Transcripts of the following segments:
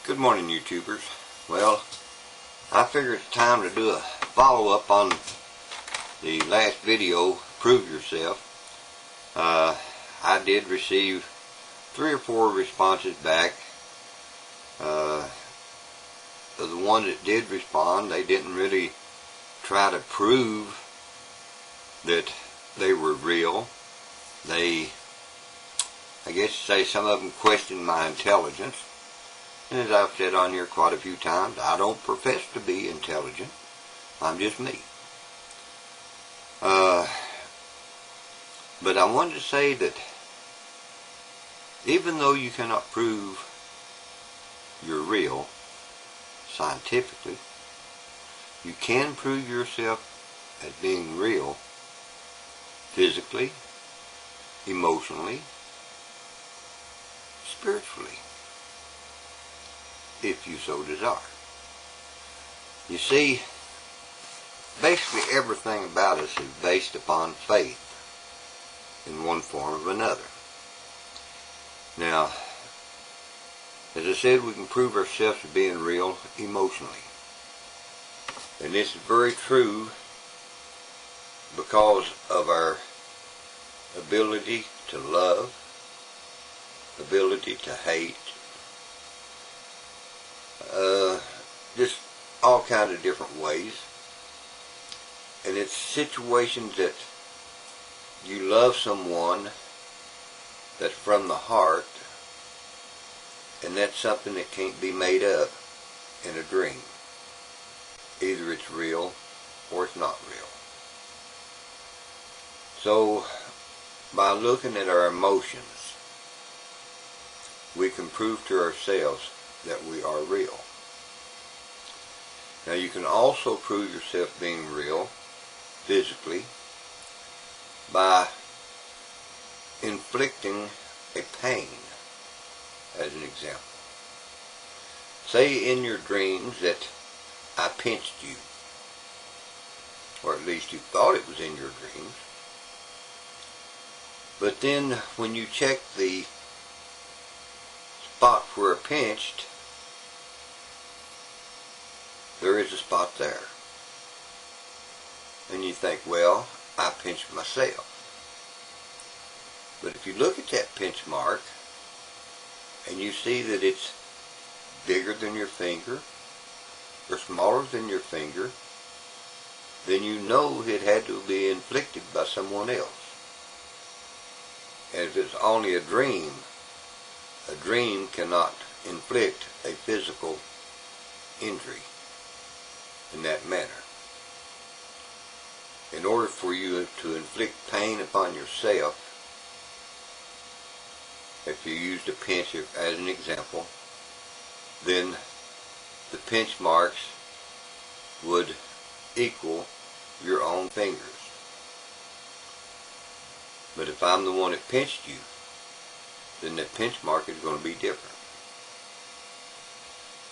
Good morning, YouTubers. Well, I figure it's time to do a follow-up on the last video, Prove Yourself. I did receive 3 or 4 responses back. The ones that did respond, they didn't really try to prove that they were real. I guess say some of them questioned my intelligence. And as I've said on here quite a few times, I don't profess to be intelligent. I'm just me. But I wanted to say that even though you cannot prove you're real scientifically, you can prove yourself as being real physically, emotionally, spiritually, if you so desire. You see, basically everything about us is based upon faith in one form or another. Now, as I said, we can prove ourselves as being real emotionally. And this is very true because of our ability to love, ability to hate, just all kinds of different ways. And it's situations that you love someone that's from the heart, and that's something that can't be made up in a dream. Either it's real or it's not real. So by looking at our emotions, we can prove to ourselves that we are real. Now you can also prove yourself being real physically by inflicting a pain, as an example. Say in your dreams that I pinched you, or at least you thought it was in your dreams, but then when you check the spot where I pinched, there is a spot there. And you think, well, I pinched myself. But if you look at that pinch mark and you see that it's bigger than your finger or smaller than your finger, then you know it had to be inflicted by someone else. And if it's only a dream cannot inflict a physical injury in that manner. In order for you to inflict pain upon yourself, if you used a pinch as an example, then the pinch marks would equal your own fingers. But if I'm the one that pinched you, then the pinch mark is going to be different.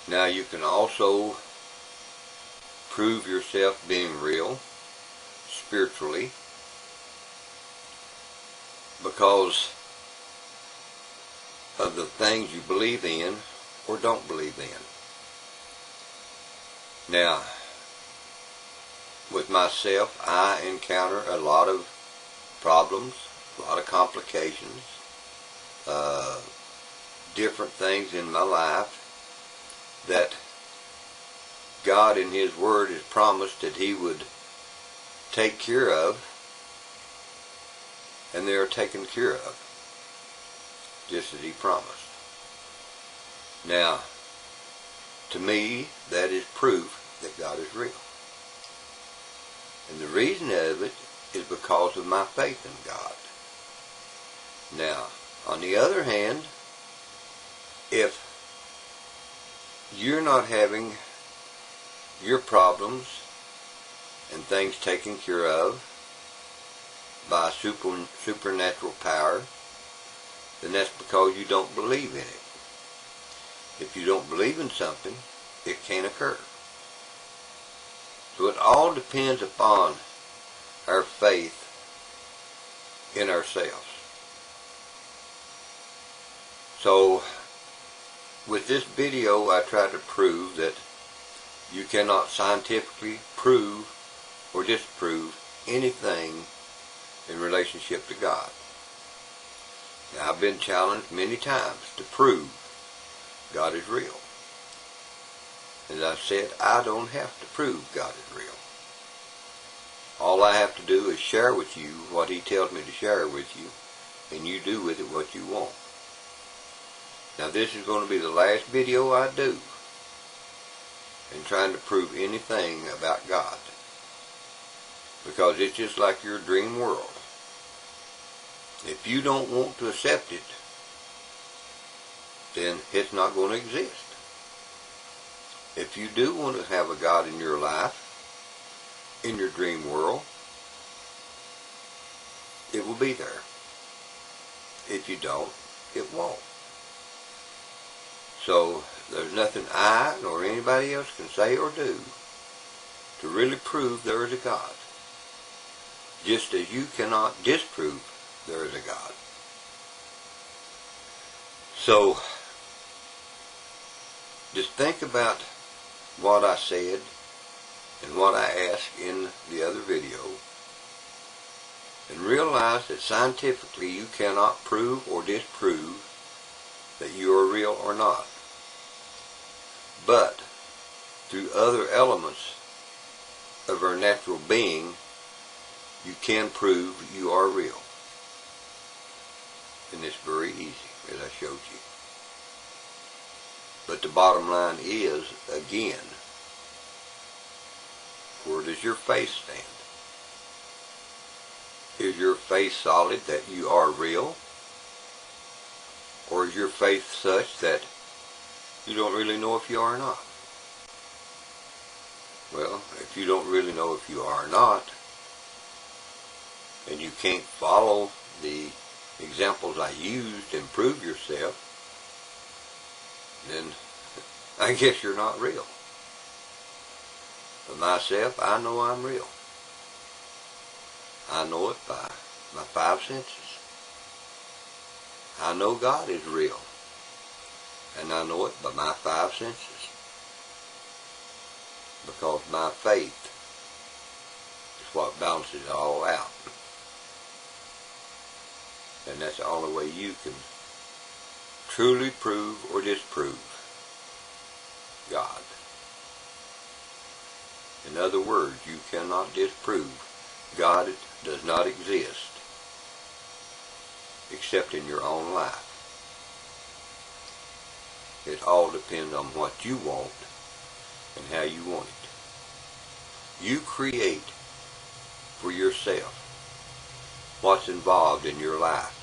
Now you can also prove yourself being real spiritually because of the things you believe in or don't believe in. Now, with myself, I encounter a lot of problems, a lot of complications, different things in my life that God in His Word has promised that He would take care of, and they are taken care of, just as He promised. Now, to me, that is proof that God is real. And the reason of it is because of my faith in God. Now, on the other hand, if you're not having your problems and things taken care of by supernatural power, then that's because you don't believe in it. If you don't believe in something, it can't occur. So it all depends upon our faith in ourselves. So with this video, I try to prove that you cannot scientifically prove or disprove anything in relationship to God. Now, I've been challenged many times to prove God is real. As I said, I don't have to prove God is real. All I have to do is share with you what He tells me to share with you, and you do with it what you want. Now, this is going to be the last video I do in trying to prove anything about God, because it's just like your dream world. If you don't want to accept it, then it's not going to exist. If you do want to have a God in your life, in your dream world, it will be there. If you don't, it won't. So there's nothing I nor anybody else can say or do to really prove there is a God, just as you cannot disprove there is a God. So just think about what I said and what I asked in the other video, and realize that scientifically you cannot prove or disprove that you are real or not. But through other elements of our natural being, you can prove you are real. And it's very easy, as I showed you. But the bottom line is, again, where does your faith stand? Is your faith solid that you are real? Or is your faith such that you don't really know if you are or not? Well, if you don't really know if you are or not, and you can't follow the examples I used and prove yourself, then I guess you're not real. For myself, I know I'm real. I know it by my five senses. I know God is real, and I know it by my five senses, because my faith is what balances it all out. And that's the only way you can truly prove or disprove God. In other words, you cannot disprove God does not exist except in your own life. It all depends on what you want and how you want it. You create for yourself what's involved in your life.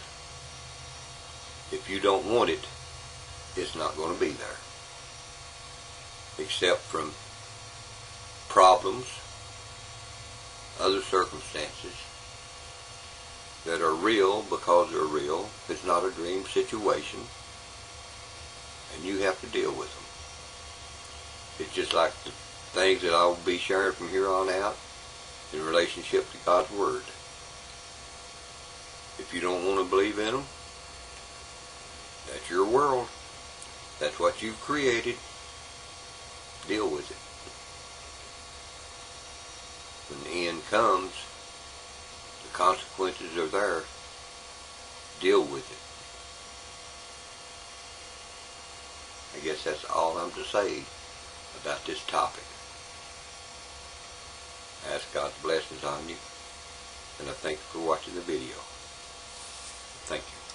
If you don't want it, it's not going to be there. Except from problems, other circumstances that are real because they're real. It's not a dream situation, and you have to deal with them. It's just like the things that I'll be sharing from here on out in relationship to God's Word. If you don't want to believe in them, that's your world. That's what you've created. Deal with it. When the end comes, the consequences are there. Deal with it. I guess that's all I'm to say about this topic. I ask God's blessings on you, and I thank you for watching the video. Thank you.